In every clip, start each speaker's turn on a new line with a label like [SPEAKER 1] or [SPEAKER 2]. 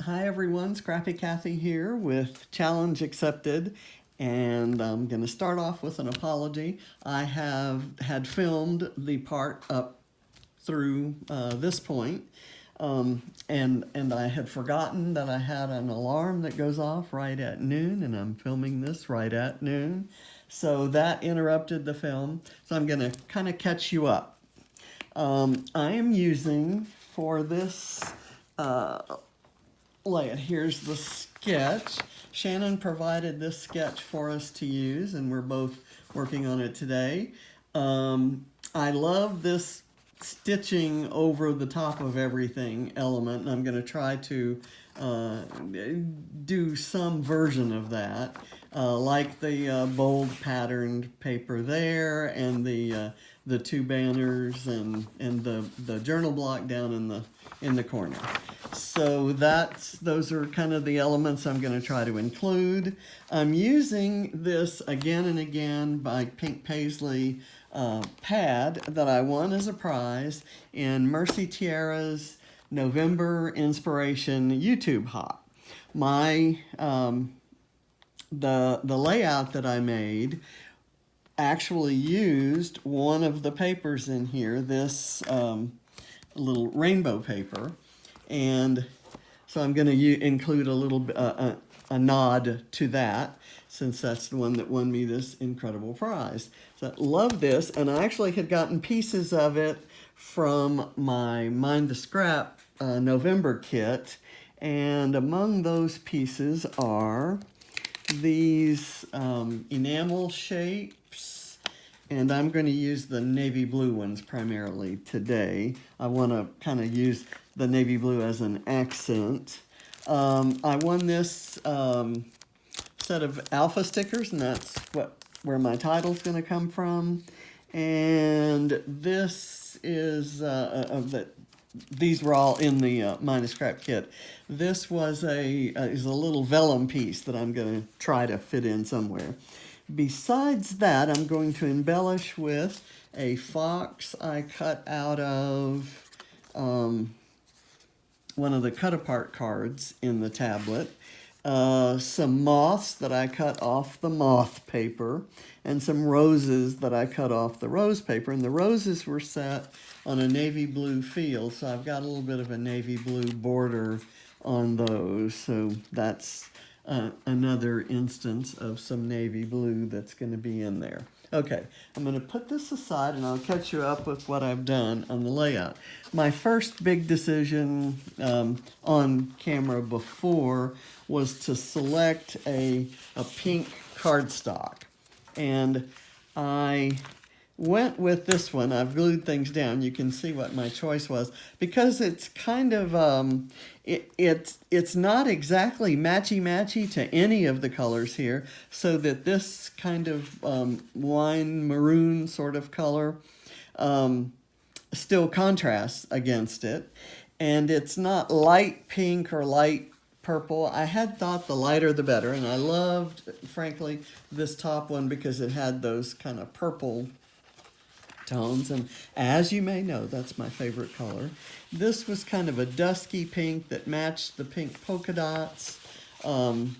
[SPEAKER 1] Hi everyone, Scrappy Kathy here with Challenge Accepted, and I'm going to start off with an apology. I had filmed the part up through this point, and I had forgotten that I had an alarm that goes off right at noon, and I'm filming this right at noon, so that interrupted the film. So I'm going to kind of catch you up. I am using for this layout. Here's the sketch. Shannon provided this sketch for us to use, and we're both working on it today. I love this stitching over the top of everything element, and I'm going to try to do some version of that, like the bold patterned paper there, and the two banners, and the journal block down in the corner. So those are kind of the elements I'm going to try to include. I'm using this again and again by Pink Paisley pad that I won as a prize in Mercy Tiara's November Inspiration YouTube Hop. My the layout that I made actually used one of the papers in here, this little rainbow paper, and so I'm going to include a little a nod to that, since that's the one that won me this incredible prize. So I love this, and I actually had gotten pieces of it from my Mind the Scrap November kit, and among those pieces are these enamel shapes, and I'm going to use the navy blue ones primarily today. I want to kind of use the navy blue as an accent. I won this set of alpha stickers, and that's where my title's going to come from. And this is these were all in the Mind the Scrap kit. This was is a little vellum piece that I'm going to try to fit in somewhere. Besides that, I'm going to embellish with a fox I cut out of one of the cut-apart cards in the tablet, some moths that I cut off the moth paper, and some roses that I cut off the rose paper. And the roses were set on a navy blue field, so I've got a little bit of a navy blue border on those. So that's another instance of some navy blue that's going to be in there. Okay, I'm going to put this aside, and I'll catch you up with what I've done on the layout. My first big decision on camera before was to select a pink cardstock. And I went with this one. I've glued things down. You can see what my choice was, because it's kind of it's not exactly matchy to any of the colors here, so that this kind of wine maroon sort of color still contrasts against it, and it's not light pink or light purple. I had thought the lighter the better, and I loved, frankly, this top one because it had those kind of purple tones, and as you may know, that's my favorite color. This was kind of a dusky pink that matched the pink polka dots, and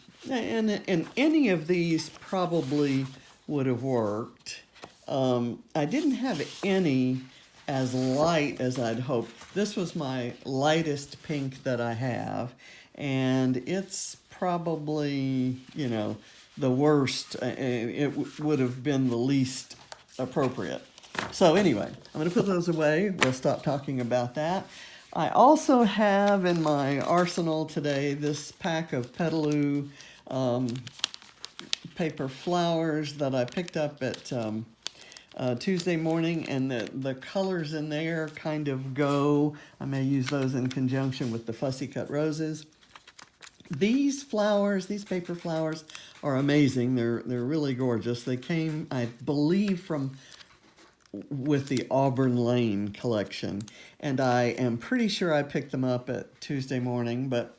[SPEAKER 1] any of these probably would have worked. I didn't have any as light as I'd hoped. This was my lightest pink that I have, and it's probably, you know, the worst. It would have been the least appropriate. So anyway, I'm going to put those away. We'll stop talking about that. I also have in my arsenal today this pack of Petaloo paper flowers that I picked up at Tuesday morning, and the colors in there kind of go. I may use those in conjunction with the fussy cut roses. These flowers, these paper flowers, are amazing. They're really gorgeous. They came, I believe, from with the Auburn Lane collection, and I am pretty sure I picked them up at Tuesday morning, but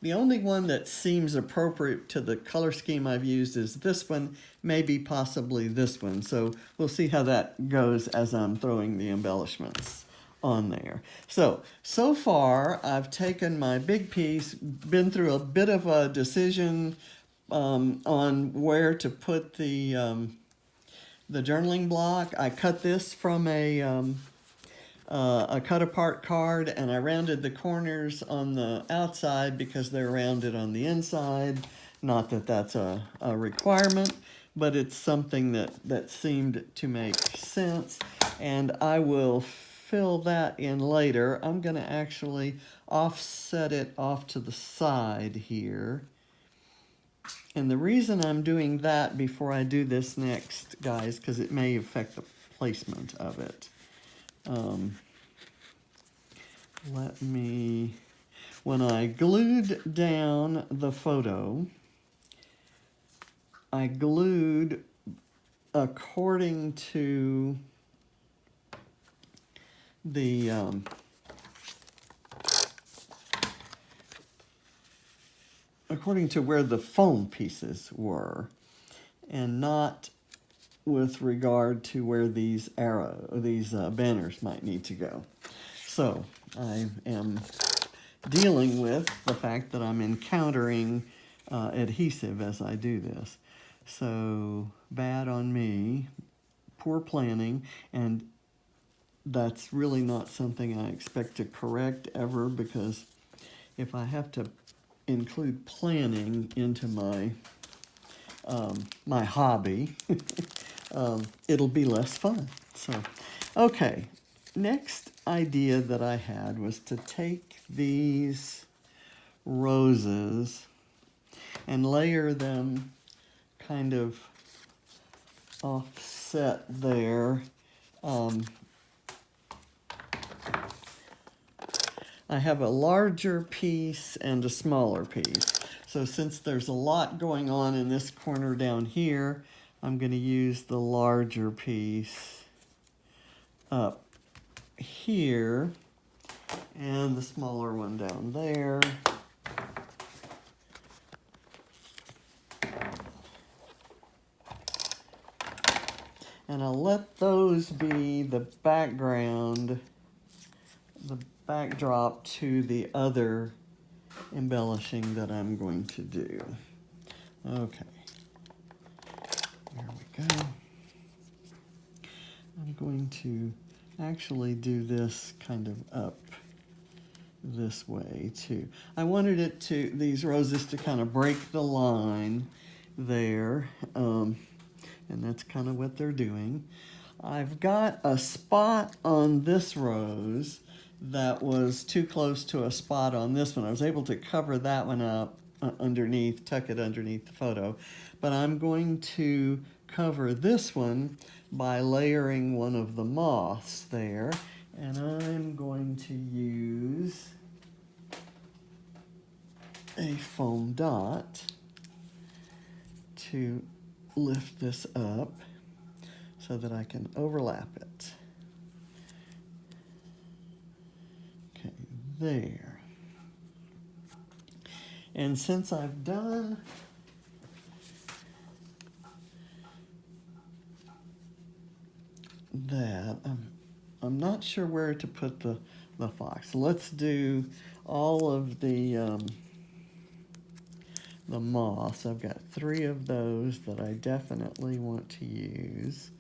[SPEAKER 1] the only one that seems appropriate to the color scheme I've used is this one, maybe possibly this one. So we'll see how that goes as I'm throwing the embellishments on there. So far I've taken my big piece, been through a bit of a decision on where to put the journaling block. I cut this from a cut apart card, and I rounded the corners on the outside because they're rounded on the inside. Not that that's a requirement, but it's something that seemed to make sense, and I will fill that in later. I'm going to actually offset it off to the side here. And the reason I'm doing that before I do this next, guys, because it may affect the placement of it. When I glued down the photo, I glued according to the where the foam pieces were, and not with regard to where these banners might need to go. So I am dealing with the fact that I'm encountering adhesive as I do this. So bad on me, poor planning, and that's really not something I expect to correct ever, because if I have to include planning into my my hobby, it'll be less fun. So, okay, next idea that I had was to take these roses and layer them kind of offset there. I have a larger piece and a smaller piece. So since there's a lot going on in this corner down here, I'm going to use the larger piece up here and the smaller one down there. And I'll let those be the background, the backdrop to the other embellishing that I'm going to do. Okay, there we go. I'm going to actually do this kind of up this way too. I wanted these roses to kind of break the line there, and that's kind of what they're doing. I've got a spot on this rose that was too close to a spot on this one. I was able to cover that one up underneath, tuck it underneath the photo, but I'm going to cover this one by layering one of the moths there, and I'm going to use a foam dot to lift this up so that I can overlap it. Okay, there. And since I've done that, I'm not sure where to put the fox. Let's do all of the moths. I've got 3 of those that I definitely want to use.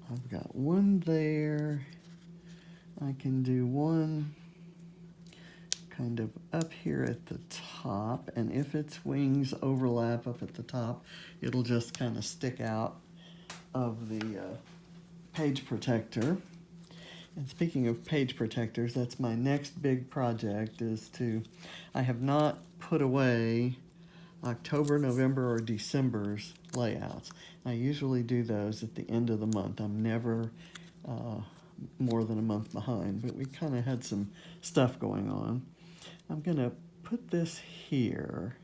[SPEAKER 1] I've got one there. I can do one kind of up here at the top, and if its wings overlap up at the top, it'll just kind of stick out of the page protector. And speaking of page protectors, that's my next big project, I have not put away October, November, or December's layouts. I usually do those at the end of the month. I'm never more than a month behind, but we kind of had some stuff going on. I'm going to put this here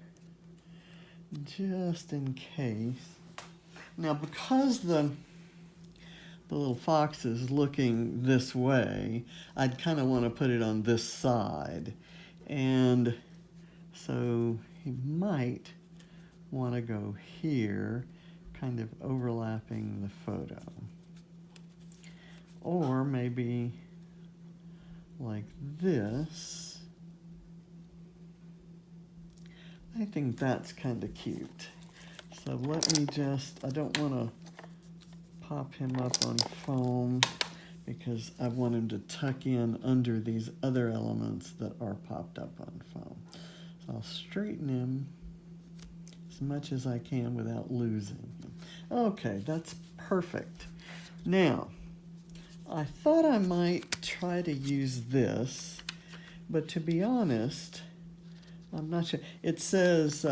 [SPEAKER 1] just in case. Now, because the little fox is looking this way, I'd kind of want to put it on this side. And so he might want to go here, kind of overlapping the photo. Or maybe like this. I think that's kind of cute. So let me just, I don't want to pop him up on foam because I want him to tuck in under these other elements that are popped up on foam. So I'll straighten him as much as I can without losing him. Okay, that's perfect. Now, I thought I might try to use this, but to be honest, I'm not sure. It says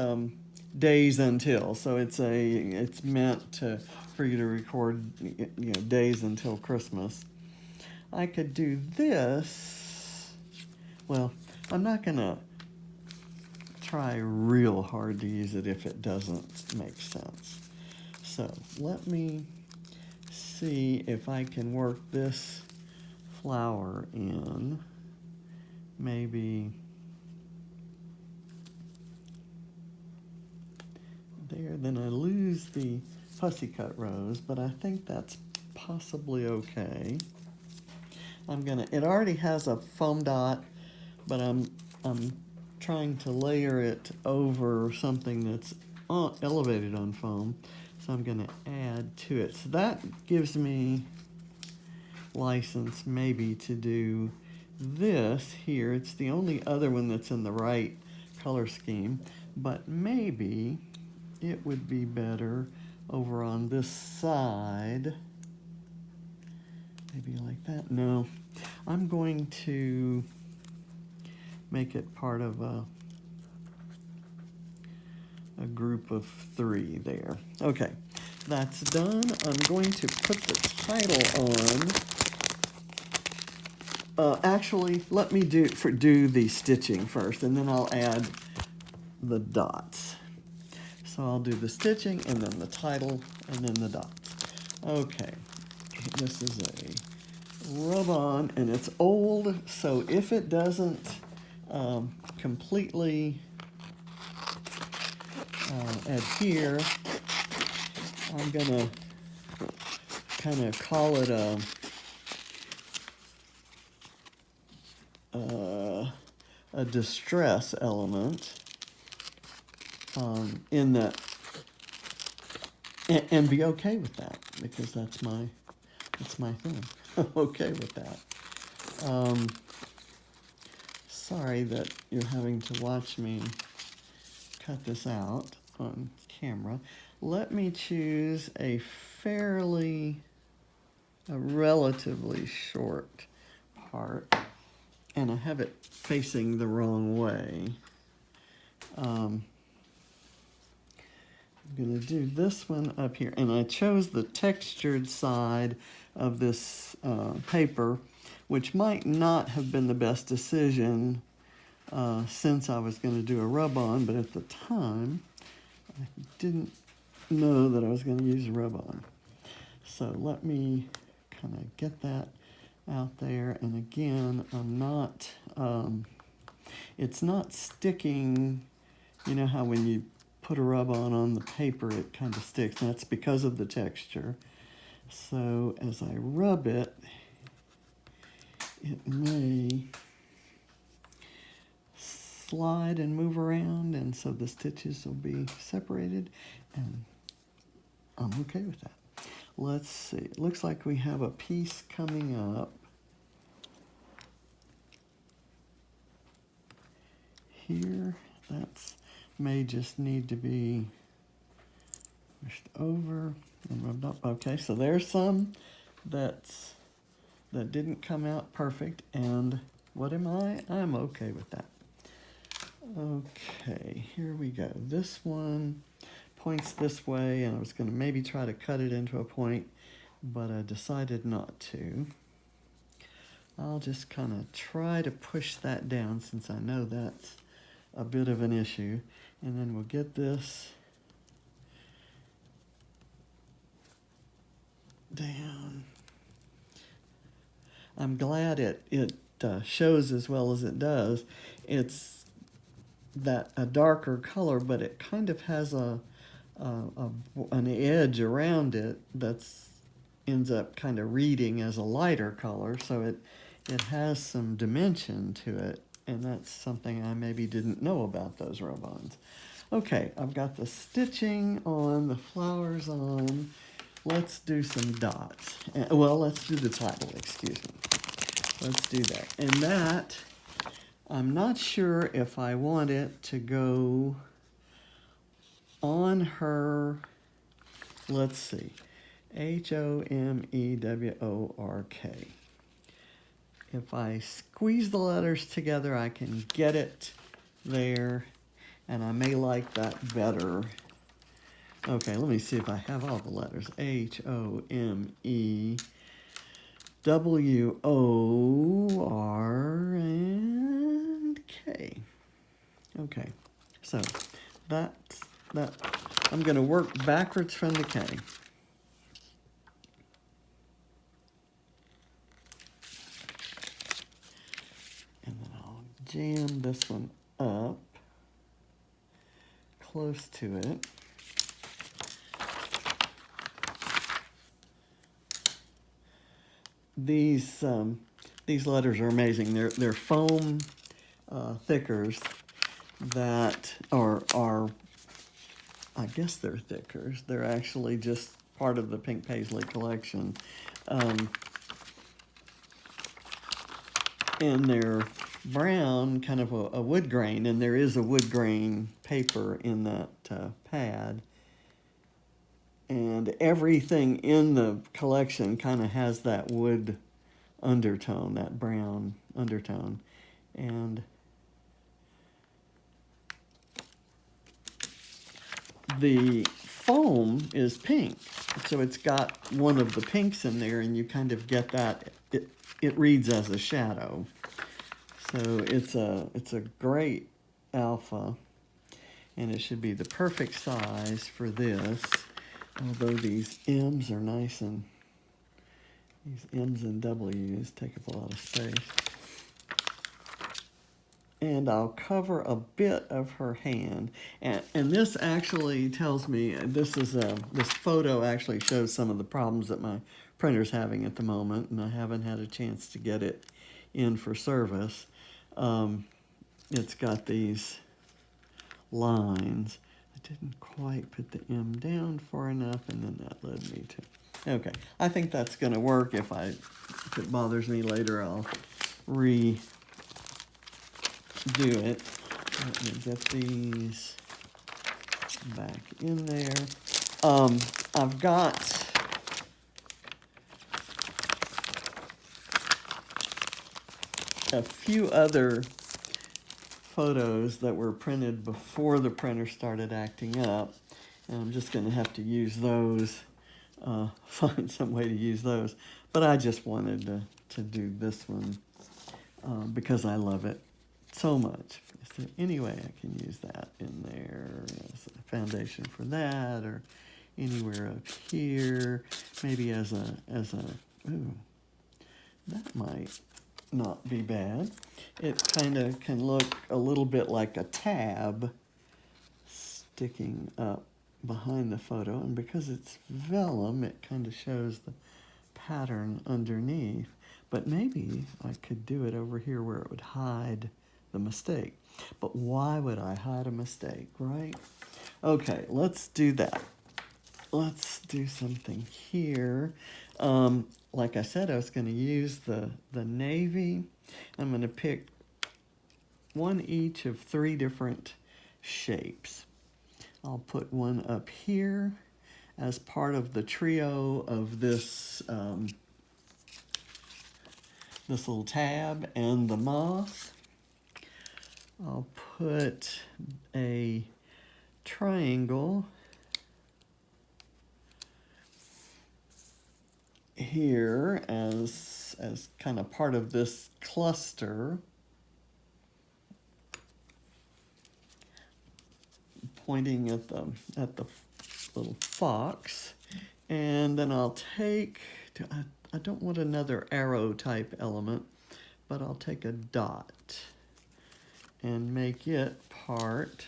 [SPEAKER 1] days until, so it's meant for you to record, days until Christmas. I could do this. Well, I'm not gonna try real hard to use it if it doesn't make sense. So let me see if I can work this flower in. Maybe there, then I lose the pussycut rose, but I think that's possibly okay. It already has a foam dot, but I'm trying to layer it over something that's elevated on foam. So I'm gonna add to it. So that gives me license maybe to do this here. It's the only other one that's in the right color scheme, but maybe it would be better over on this side. Maybe like that. No, I'm going to make it part of a group of 3 there. Okay, that's done. I'm going to put the title on. Actually, let me do the stitching first, and then I'll add the dots. So I'll do the stitching, and then the title, and then the dots. Okay, this is a rub-on, and it's old, so if it doesn't completely adhere, I'm gonna kind of call it a distress element in that, and be okay with that, because that's my thing. I'm okay with that. Sorry that you're having to watch me cut this out on camera. Let me choose a relatively short part, and I have it facing the wrong way. I'm going to do this one up here, and I chose the textured side of this paper, which might not have been the best decision since I was going to do a rub-on, but at the time I didn't know that I was going to use a rub-on. So let me kind of get that out there, and again, I'm not, it's not sticking. You know how when you put a rub-on the paper, it kind of sticks, and that's because of the texture. So as I rub it, it may slide and move around, and so the stitches will be separated, and I'm okay with that. Let's see, it looks like we have a piece coming up here. That's may just need to be pushed over and rubbed up. Okay, so there's some that didn't come out perfect, and what am I? I'm okay with that. Okay, here we go. This one points this way, and I was going to maybe try to cut it into a point, but I decided not to. I'll just kind of try to push that down since I know that's a bit of an issue, and then we'll get this down. I'm glad it shows as well as it does. It's a darker color, but it kind of has an edge around it that's ends up kind of reading as a lighter color, so it has some dimension to it, and that's something I maybe didn't know about those Robons. Okay, I've got the stitching on, the flowers on. Let's do some dots. Well, let's do the title, excuse me. Let's do that. And that, I'm not sure if I want it to go on her, let's see, Homework. If I squeeze the letters together, I can get it there, and I may like that better. Okay, let me see if I have all the letters. Homework and K. Okay, so that's that. I'm going to work backwards from the K. And then I'll jam this one up close to it. These letters are amazing. They're foam thickers that are I guess they're thickers. They're actually just part of the Pink Paisley collection, and they're brown, kind of a wood grain, and there is a wood grain paper in that pad. And everything in the collection kind of has that wood undertone, that brown undertone. And the foam is pink. So it's got one of the pinks in there, and you kind of get that. It reads as a shadow. So it's a great alpha, and it should be the perfect size for this. Although these M's are nice, and these M's and W's take up a lot of space. And I'll cover a bit of her hand. And this actually tells me, this photo actually shows some of the problems that my printer's having at the moment, and I haven't had a chance to get it in for service. It's got these lines. I didn't quite put the M down far enough, and then that led me to... Okay, I think that's going to work. If it bothers me later, I'll redo it. Let me get these back in there. I've got a few other photos that were printed before the printer started acting up, and I'm just going to have to use those, find some way to use those. But I just wanted to do this one because I love it so much. Is there any way I can use that in there as a foundation for that, or anywhere up here, maybe as a ooh, that might not be bad. It kind of can look a little bit like a tab sticking up behind the photo, and because it's vellum, it kind of shows the pattern underneath. But maybe I could do it over here where it would hide the mistake. But why would I hide a mistake, right? Okay, let's do that. Let's do something here. Like I said, I was going to use the navy. I'm going to pick one each of 3 different shapes. I'll put one up here as part of the trio of this this little tab and the moth. I'll put a triangle here as kind of part of this cluster, pointing at the little fox. And then I'll take, I don't want another arrow type element, but I'll take a dot and make it part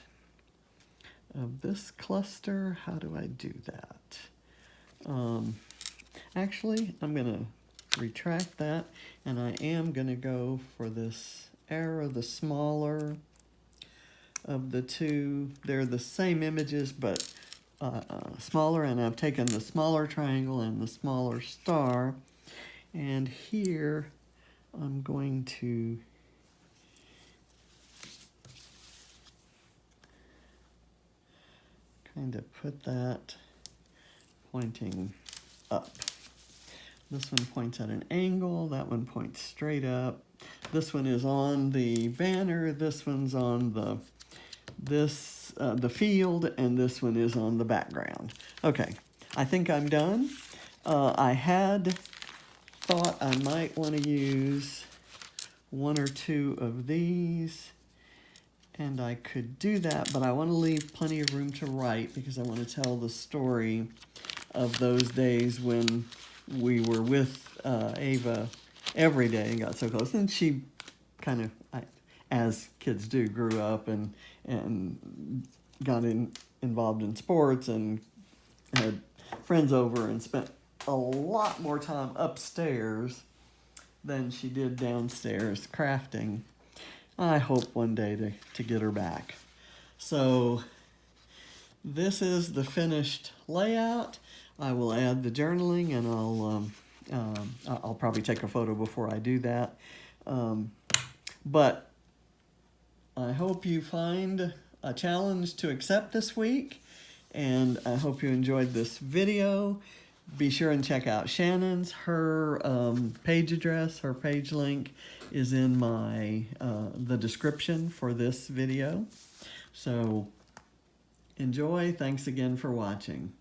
[SPEAKER 1] of this cluster. How do I do that? Actually, I'm gonna retract that, and I am going to go for this arrow, the smaller of the two. They're the same images, but smaller, and I've taken the smaller triangle and the smaller star, and here I'm going to kind of put that pointing up. This one points at an angle, that one points straight up. This one is on the banner, this one's on the field, and this one is on the background. Okay, I think I'm done. I had thought I might want to use one or two of these, and I could do that, but I want to leave plenty of room to write because I want to tell the story of those days when we were with Ava every day and got so close. And she kind of, as kids do, grew up and got involved in sports and had friends over and spent a lot more time upstairs than she did downstairs crafting. I hope one day to get her back. So this is the finished layout. I will add the journaling, and I'll probably take a photo before I do that. But I hope you find a challenge to accept this week, and I hope you enjoyed this video. Be sure and check out Shannon's. Her page address, her page link is in the description for this video. So enjoy. Thanks again for watching.